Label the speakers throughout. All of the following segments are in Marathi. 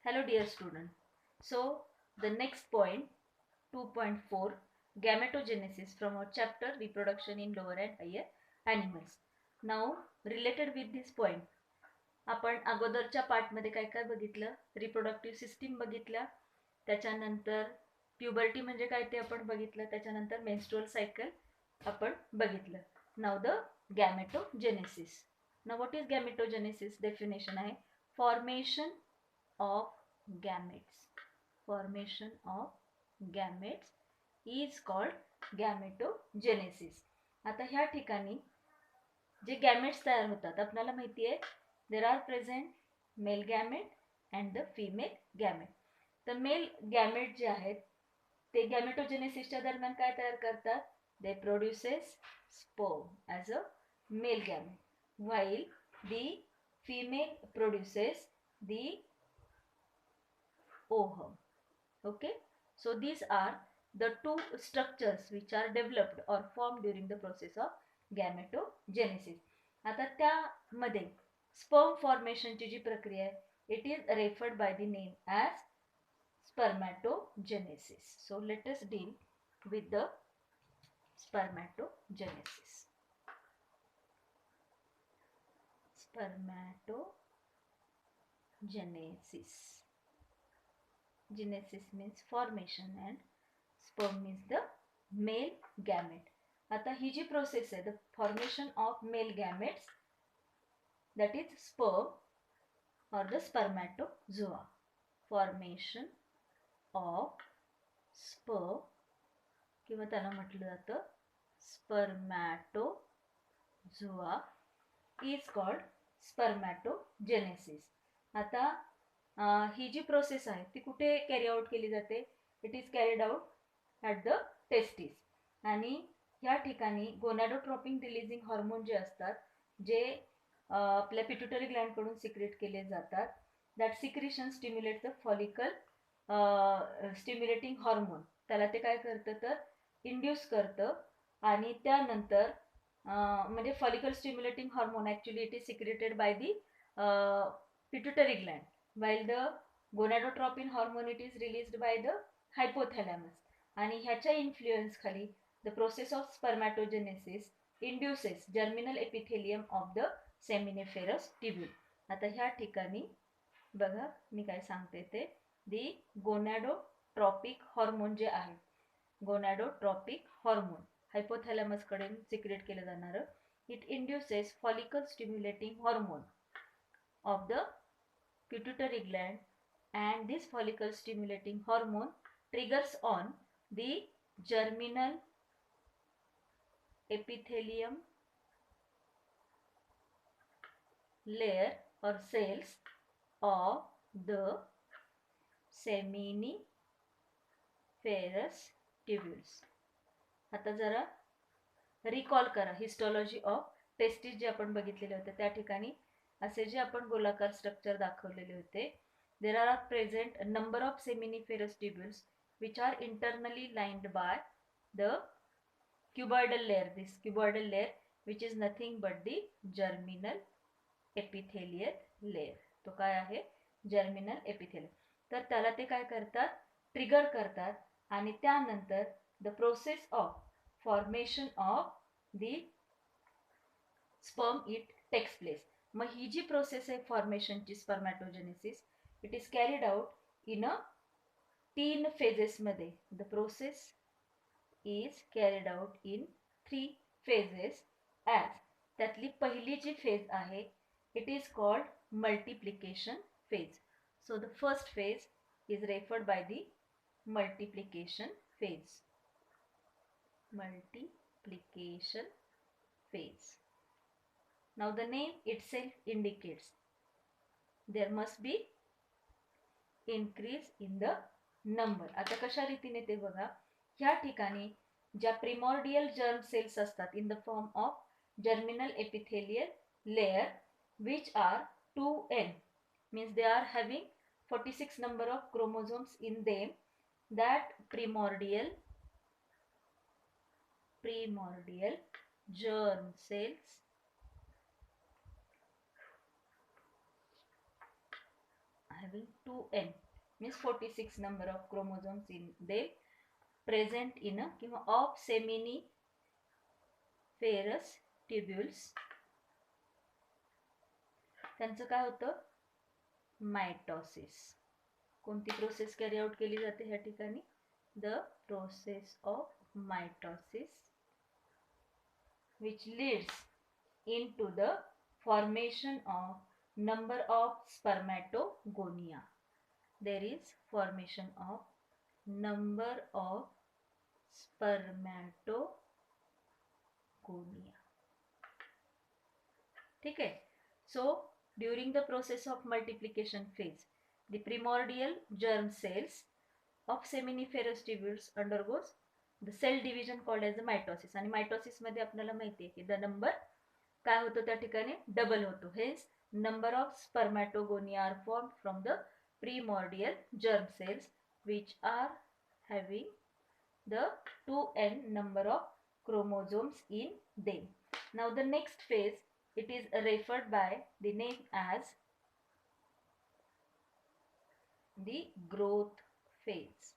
Speaker 1: Hello dear student. So the next point 2.4 gametogenesis from our chapter reproduction in lower and higher animals. Now related with this point आपण अगोदरच्या पार्टमध्ये काय काय बघितलं, रिप्रोडक्टिव्ह सिस्टीम बघितल्या, त्याच्यानंतर प्युबर्टी म्हणजे काय ते आपण बघितलं, त्याच्यानंतर मेन्स्ट्रुअल सायकल आपण बघितलं. Now the gametogenesis. Now what is gametogenesis? Definition आहे formation of gametes. Formation of gametes is called gametogenesis. आता ह्या ठिकाणी जे गॅमेट्स तयार होतात आपल्याला माहिती आहे there are present male gamete and the female gamete. तर मेल गॅमेट जे आहेत ते गॅमेटोजेनेसिसच्या दरम्यान काय तयार करतात? They produces sperm as a male gamete while the female produces the ovum. Okay, so these are the two structures which are developed or formed during the process of gametogenesis. आता त्यामध्ये sperm formation ची जी प्रक्रिया आहे it is referred by the name as spermatogenesis. So let us deal with the spermatogenesis. Spermatogenesis. Genesis means formation and sperm means the male gamete. आता ही जी प्रोसेस आहे, the formation of male gametes, that is sperm or the spermatozoa. Formation of sperm किंवा त्याला म्हटलं जातं spermatozoa is called spermatogenesis. आता ही जी प्रोसेस आहे ती कुठे कॅरी आउट केली जाते? It is carried out at the testis. आणि ह्या ठिकाणी गोनॅडोट्रोपिन रिलीजिंग हॉर्मोन जे असतात जे आपल्या पिट्युटरी ग्लँडकडून सिक्रेट केले जातात, that secretion stimulate the follicle stimulating hormone, त्याला ते काय करतं तर इंड्यूस करतं. आणि त्यानंतर म्हणजे follicle stimulating hormone actually it is secreted by the pituitary Gland, while the gonadotropin hormone it is released by the hypothalamus. आणि ह्याच्या इन्फ्लुएन्स खाली the process of spermatogenesis induces germinal epithelium of the seminiferous tubule. आता ह्या ठिकाणी बघा मी काय सांगते ते, the gonadotrophic hormone जे आहे, gonadotrophic hormone hypothalamus कडे सिक्रेट केलं जाणार, it induces follicle stimulating hormone of the pituitary gland, and this follicle stimulating hormone triggers on the germinal epithelium layer or cells of the seminiferous tubules. आता जरा रिकॉल करा हिस्टॉलॉजी ऑफ टेस्टिस जे आपण बघितलेले होते त्या ठिकाणी असे जे आपण गोलाकार स्ट्रक्चर दाखवलेले होते. There are present number of seminiferous tubules which are internally lined by the cuboidal layer. This cuboidal layer which is nothing but the germinal epithelial layer. तो काय आहे? Germinal epithelial. तर त्याला ते काय करतात? ट्रिगर करतात आणि त्यानंतर the process of formation of the sperm it takes place. मग ही जी प्रोसेस आहे फॉर्मेशनची spermatogenesis it is carried out in a 3 फेजेसमध्ये. The process is carried out in 3 phases as त्यातली पहिली जी फेज आहे it is called multiplication phase. So the first phase is referred by the multiplication phase. Multiplication phase. Now the name itself indicates there must be increase in the number. आता कशा रीतीने ते बघा, ह्या ठिकाणी ज्या प्रिमॉर्डियल जर्म सेल्स असतात in the form of germinal epithelial layer which are 2n, means they are having 46 number of chromosomes in them. That primordial germ cells having 2n means 46 number of chromosomes in them present in a किंवा of seminiferous tubules. त्यांचं काय होतं मायटोसिस. कोणती प्रोसेस कॅरी आउट केली जाते ह्या ठिकाणी the process of mitosis which leads into the formation of number of spermatogonia. There is formation of number of spermatogonia. ठीक है. So during the process of multiplication phase, the primordial germ cells of seminiferous tubules undergoes the cell division called as the mitosis. आणि mitosis मध्ये आपल्याला माहिती आहे की द नंबर काय होतो त्या ठिकाणी डबल होतो. हेच number of spermatogonia are formed from the primordial germ cells which are having the 2n number of chromosomes in them. Now the next phase, it is referred by the name as the growth phase.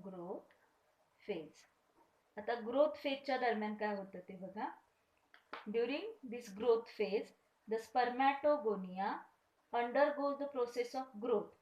Speaker 1: Growth phase. आता growth phase च्या दरम्यान काय होतं ते बघा. During this growth phase, the spermatogonia undergoes the process of growth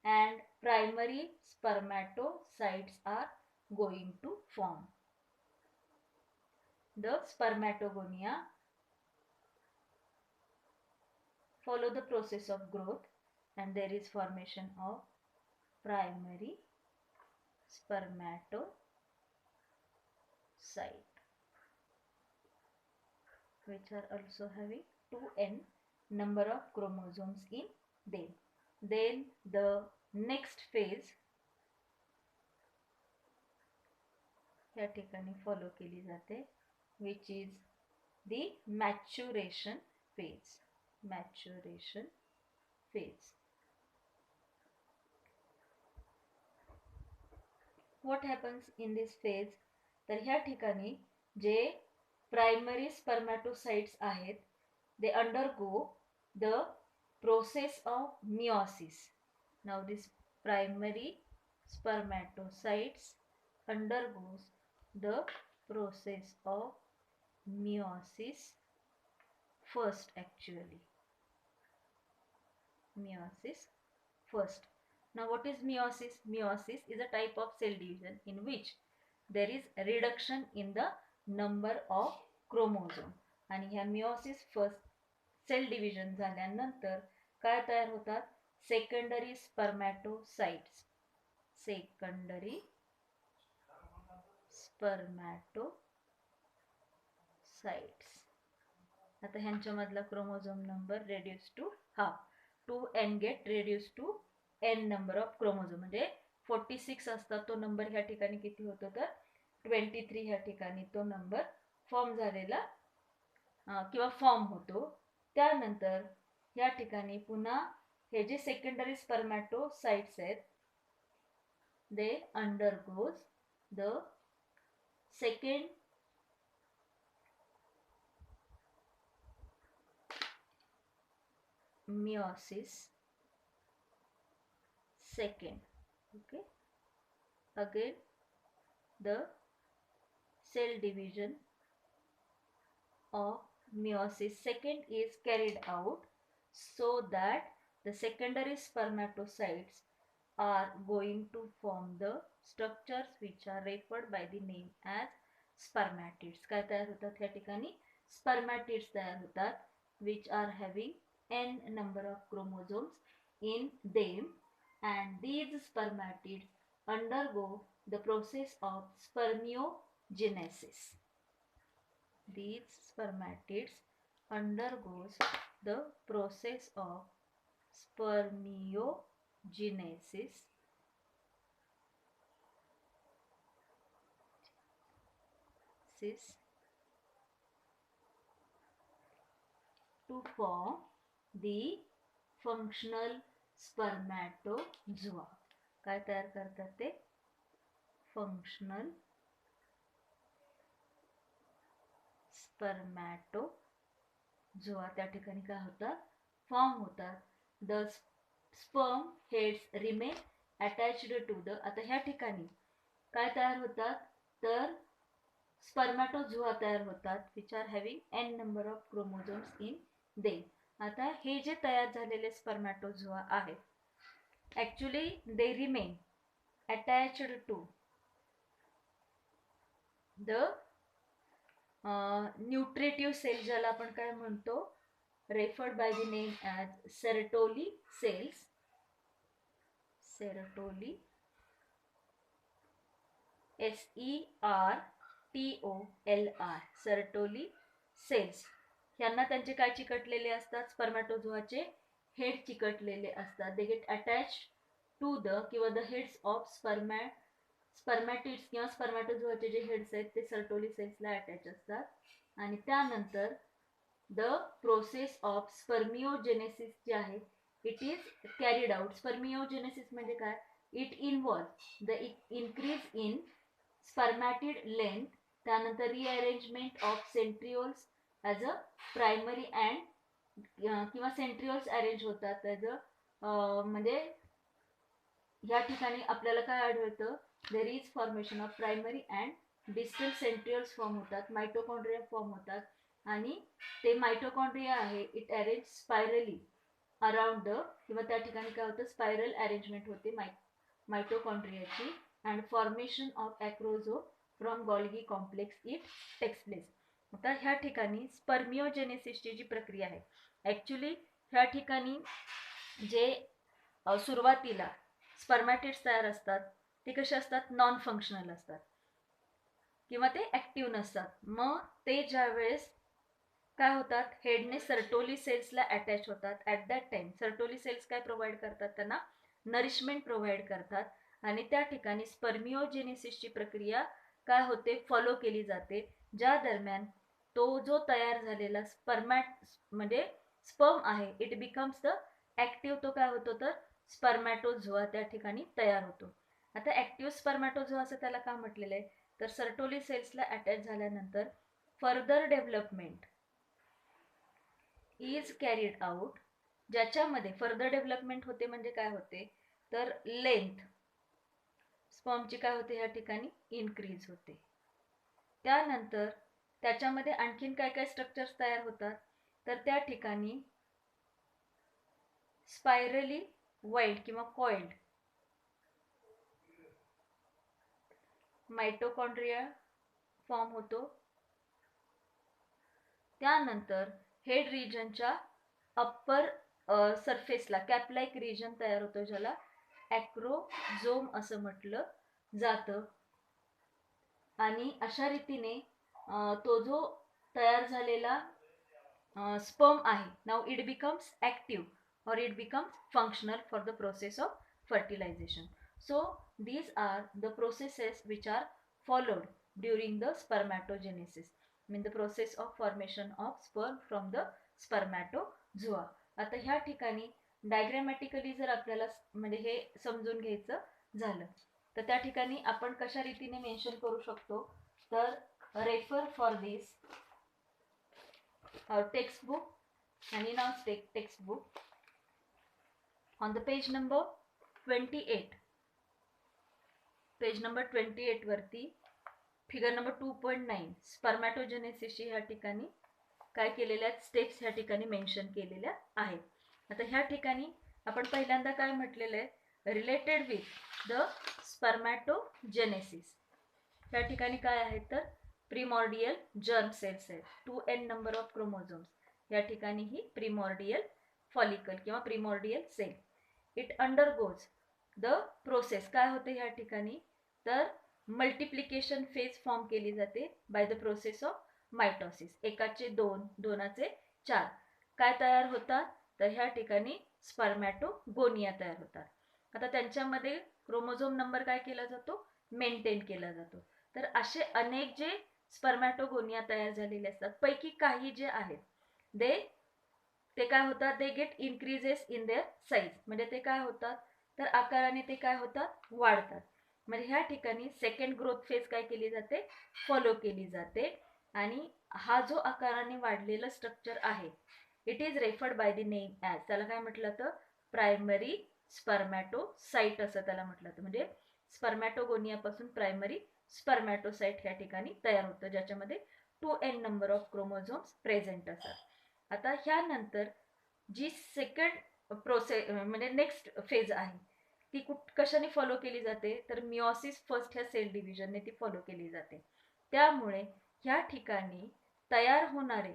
Speaker 1: and primary spermatocytes are going to form. The spermatogonia follow the process of growth and there is formation of primary spermatocyte which are also having 2n number of chromosomes in them. Then the next phase या ठिकाणी फॉलो केली जाते which is the maturation phase. Maturation phase. What happens in this phase? तर ह्या ठिकाणी जे प्रायमरी स्पर्मॅटोसाइट्स आहेत they undergo the process of meiosis. Now this primary spermatocytes undergoes the process of meiosis first actually. Meiosis first. Now what is meiosis? Meiosis is a type of cell division in which there is a reduction in the number of chromosome. आणि ह्या meiosis first सेल डिव्हिजन झाल्यानंतर काय तयार होतात सेकंडरी स्पर्मॅटोसाइट्स. Secondary spermatocytes. आता ह्यांच्यामधला chromosome number reduce to half. 2n get reduce to n number of chromosome. म्हणजे 46 असतात तो नंबर ह्या ठिकाणी किती होतो तर 23 ह्या ठिकाणी तो नंबर फॉर्म झालेला किंवा फॉर्म होतो. त्यानंतर या ठिकाणी पुन्हा हे जे सेकंडरी स्पर्मॅटोसाइट्स आहेत they undergoes the second meiosis second. Okay, again the cell division of meiosis second is carried out so that the secondary spermatocytes are going to form the structures which are referred by the name as spermatids. काय तयार होतात ह्या ठिकाणी spermatids तयार होतात which are having n number of chromosomes in them and these spermatids undergo the process of spermiogenesis. These spermatids undergoes the process of spermiogenesis to form the functional spermatozoa. काय तयार करतात ते functional spermatozoa. त्या ठिकाणी काय होतात फॉर्म होतात. The sperm heads remain attached to the. आता ह्या ठिकाणी काय तयार होतात तर स्पर्मॅटोझोआ तयार होतात which are having n number of chromosomes in they. आता हे जे तयार झालेले स्पर्मॅटोझोआ आहेत actually they remain attached to the nutritive cell, ज्याला आपण काय म्हणतो referred by the name as Sertoli cells. Sertoli SERTOLR Sertoli cells. यांना त्यांचे काय चिकटलेले असतात स्पर्मॅटोझोआचे हेड चिकटलेले असतात. They get attach to the किंवा द हेड्स ऑफ स्पर्मॅटिड्स किंवा स्पर्मॅटोझोआचे जे हेड्स आहेत ते सर्टोली सेल्सला अटॅच असतात. आणि त्यानंतर द प्रोसेस ऑफ स्पर्मिओजेनेसिस जे आहे it is carried out. Spermiogenesis म्हणजे काय, it involve the increase in spermatid length, त्यानंतर rearrangement of centrioles as a primary and किंवा सेंट्रिओल्स अरेंज होतात ॲज अ म्हणजे या ठिकाणी आपल्याला काय आढळतं there is formation of primary and distal centrioles form होतात, मायटोकॉन्ड्रिया फॉर्म होतात आणि ते मायटोकॉन्ड्रिया आहे it arrange spirally around the किंवा त्या ठिकाणी काय होतं स्पायरल अरेंजमेंट होते मायटोकॉन्ड्रियाची and formation of acrosome from Golgi complex it takes place. आता ह्या ठिकाणी स्पर्मिओजेनेसिसची जी प्रक्रिया आहे ॲक्च्युली ह्या ठिकाणी जे सुरुवातीला स्पर्मॅटिड्स तयार असतात ते कसे असतात नॉन फंक्शनल असतात किंवा ते ॲक्टिव्ह नसतात. मग ते ज्यावेळेस काय होतात हेडने सर्टोली सेल्सला अटॅच होतात at that time Sertoli cells काय प्रोव्हाइड करतात त्यांना नरिशमेंट प्रोव्हाइड करतात आणि त्या ठिकाणी स्पर्मिओजेनेसिसची प्रक्रिया काय होते फॉलो केली जाते, ज्या दरम्यान तो जो तयार झालेला म्हणजे स्पर्म आहे इट बिकम्स द ॲक्टिव्ह. तो काय होतो तर स्पर्मॅटोझोआ त्या ठिकाणी तयार होतो. आता ॲक्टिव्ह स्पर्मॅटोझोआ असं त्याला का म्हटलेलं आहे तर सर्टोली सेल्सला अटॅच झाल्यानंतर further development is carried out, ज्याच्यामध्ये फर्दर डेव्हलपमेंट होते म्हणजे काय होते तर लेंथ स्पर्मची काय होते या ठिकाणी इन्क्रीज होते. त्यानंतर त्याच्यामध्ये आणखीन काय काय स्ट्रक्चर्स तयार होतात तर त्या ठिकाणी स्पायरली वाइल्ड किंवा कॉइल्ड मायटोकॉन्ड्रिया फॉर्म होतो. त्यानंतर हेड रिजनच्या अप्पर सरफेसला कॅपलाइक रिजन तयार होतो ज्याला ॲक्रोझोम असं म्हटलं जातं. आणि अशा रीतीने तो जो तयार झालेला स्पर्म आहे now it becomes active or it becomes functional for the process of fertilization. So these are the processes which are followed during the spermatogenesis, mean the process of formation of sperm from the spermatozoa. आता ह्या ठिकाणी डायग्रॅमॅटिकली जर आपल्याला म्हणजे हे समजून घ्यायचं झालं तर त्या ठिकाणी आपण कशा रीतीने मेन्शन करू शकतो तर रेफर फॉर दिस टेक्स्टबुक आणि नाव textbook on the page number 28 वरती फिगर नंबर 2.9 स्पर्मॅटोजेनेसिसची ह्या ठिकाणी काय केलेल्या स्टेप्स ह्या ठिकाणी मेन्शन केलेल्या आहेत. आता ह्या ठिकाणी आपण पहिल्यांदा काय म्हटलेलं आहे रिलेटेड विथ द स्पर्मॅटोजेनेसिस. ह्या ठिकाणी काय आहे तर प्रिमॉर्डियल जर्म सेल्स आहेत 2n नंबर ऑफ क्रोमोझोम्स. या ठिकाणी ही प्रिमॉर्डियल फॉलिकल किंवा primordial cell. It undergoes the process काय होते ह्या ठिकाणी तर मल्टिप्लिकेशन फेज फॉर्म केली जाते by the process of mitosis. एकाचे 2, 2चे 4 काय तयार होतात तर ह्या ठिकाणी स्पर्मॅटोगोनिया तयार होतात. आता त्यांच्यामध्ये क्रोमोझोम नंबर काय केला जातो मेंटेन केला जातो. तर असे अनेक जे स्पर्मॅटोगोनिया तयार झालेले असतात पैकी काही जे आहेत ते काय होतात they get increases in their size, म्हणजे ते काय होतात तर आकाराने ते काय होतात वाढतात. म्हणजे ह्या ठिकाणी सेकंड ग्रोथ फेज काय केली जाते फॉलो केली जाते आणि हा जो आकाराने वाढलेला स्ट्रक्चर आहे it is referred by the name as त्याला काय म्हटलं तर प्रायमरी स्पर्मॅटोसाइट असं त्याला म्हटलं जातं. म्हणजे स्पर्मॅटोगोनियापासून प्रायमरी स्पर्मॅटोसाइट ह्या ठिकाणी तयार होतं, ज्याच्यामध्ये 2n number of chromosomes present असतात. आता ह्यानंतर जी सेकंड प्रोसेस म्हणजे नेक्स्ट फेज आहे ती कशाने फॉलो केली जाते, तर मिओसिस फर्स्ट ह्या सेल डिव्हिजनने ती फॉलो केली जाते. त्यामुळे ह्या ठिकाणी तयार होणारे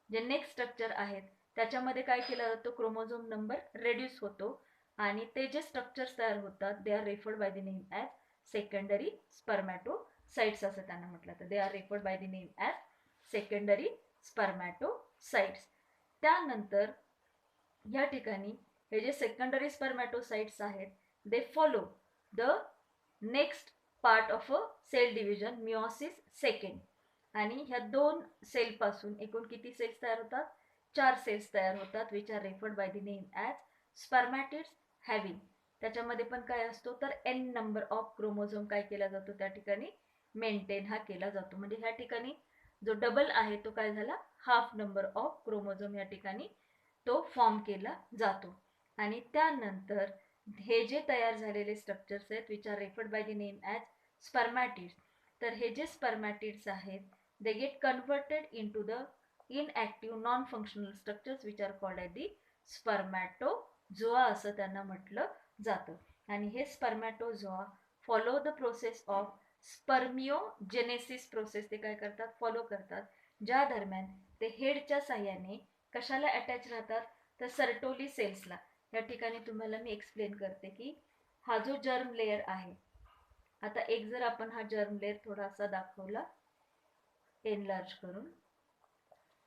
Speaker 1: जे नेक्स्ट स्ट्रक्चर आहेत त्याच्यामध्ये काय केलं जातं, क्रोमोझोम नंबर रेड्यूस होतो आणि ते जे स्ट्रक्चर्स तयार होतात they are referred by the name as secondary spermatocytes असं त्यांना म्हटलं जातं. They are referred by the name as secondary spermatocytes. त्यानंतर या ठिकाणी हे जे सेकंडरी स्पर्मॅटोसाइट्स आहेत they follow the next part of a cell division meiosis second. आणि ह्या 2 सेल पासून एकूण किती सेल्स तयार होतात, 4 सेल्स तयार होतात which are referred by the name as spermatids having. त्याच्यामध्ये पण काय असतो तर n नंबर ऑफ क्रोमोझोम काय केला जातो त्या ठिकाणी मेंटेन हा केला जातो. म्हणजे ह्या ठिकाणी जो डबल आहे तो काय झाला, हाफ नंबर ऑफ क्रोमोझोम या ठिकाणी तो फॉर्म केला जातो. आणि त्यानंतर हे जे तयार झालेले स्ट्रक्चर्स आहेत which are referred by the name as spermatids, तर हे जे स्पर्मॅटिड्स आहेत they get converted into the inactive non functional structures which are called at the spermatozoa असं त्यांना म्हटलं जातं. आणि हे spermatozoa follow the process of spermiogenesis process ते काय करतात, फॉलो करतात, ज्या दरम्यान ते हेडच्या साह्याने कशाला अटॅच राहतात तर सर्टोली सेल्सला. या ठिकाणी तुम्हाला मी एक्सप्लेन करते की हा जो जर्म लेयर आहे, आता एक जर आपण हा जर्म लेयर थोडासा दाखवला एनलार्ज करून,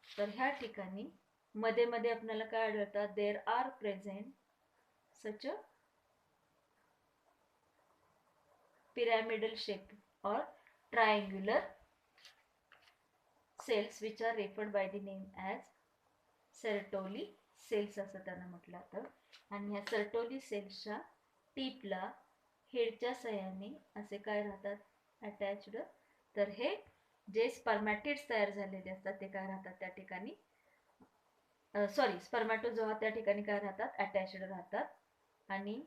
Speaker 1: तर ह्या ठिकाणी मध्ये मध्ये आपल्याला काय आढळतात, देर are present such a pyramidal shape or triangular cells which are referred by the name as Sertoli cells असं त्यांना म्हटलं जातं. आणि ह्या सर्टोली सेल्सच्या टीपला हेडच्या सहाय्याने असे काय राहतात अटॅच्ड. तर हे जे स्पर्मॅटिड्स तयार झालेले असतात ते काय राहतात त्या ठिकाणी स्पर्मॅटोझोआ त्या ठिकाणी काय राहतात अटॅच्ड राहतात. आणि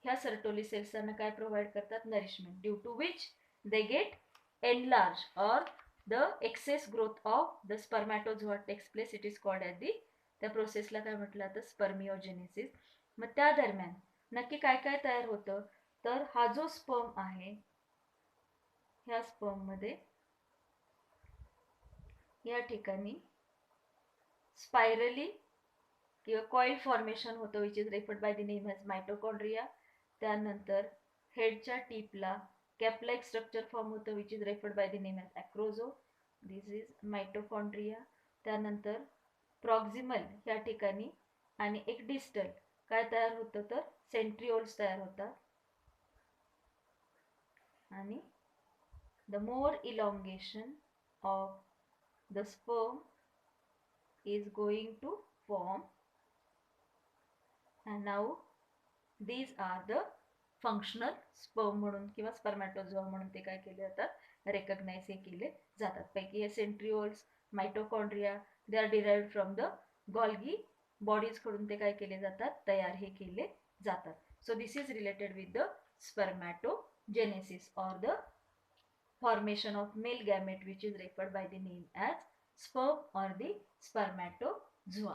Speaker 1: ह्या सर्टोली सेल्स त्यांना काय प्रोव्हाइड करतात, nourishment, due to which they get enlarge or the excess growth of the spermatozoa takes place. It is called at the, त्या प्रोसेसला काय म्हटलं जातं स्पर्मिओजेनेसिस. मग त्या दरम्यान नक्की काय काय तयार होतं, तर हा जो स्पर्म आहे ह्या स्पर्म मध्ये या ठिकाणी स्पायरली किंवा कॉइल फॉर्मेशन होतं which is referred by the name as mitochondria. त्यानंतर हेडच्या टीपला कॅप लाईक स्ट्रक्चर फॉर्म होतं which is referred by the name as acrosome. This is mitochondria. त्यानंतर प्रॉक्झिमल या ठिकाणी आणि एक डिस्टल काय तयार होतं तर सेंट्रिओल्स तयार होतात. आणि the more elongation of the sperm is going to form, and now these are the functional sperm म्हणून किंवा स्पर्मॅटोझोआ म्हणून ते काय केले जातात रेकग्नाइज हे केले जातात. पैकी हे centrioles mitochondria they are derived from the Golgi bodies कडून ते काय केले जातात तयार हे केले जातात. So this is related with the spermatogenesis or the formation of male gamete which is referred by the name as sperm or the spermatozoa.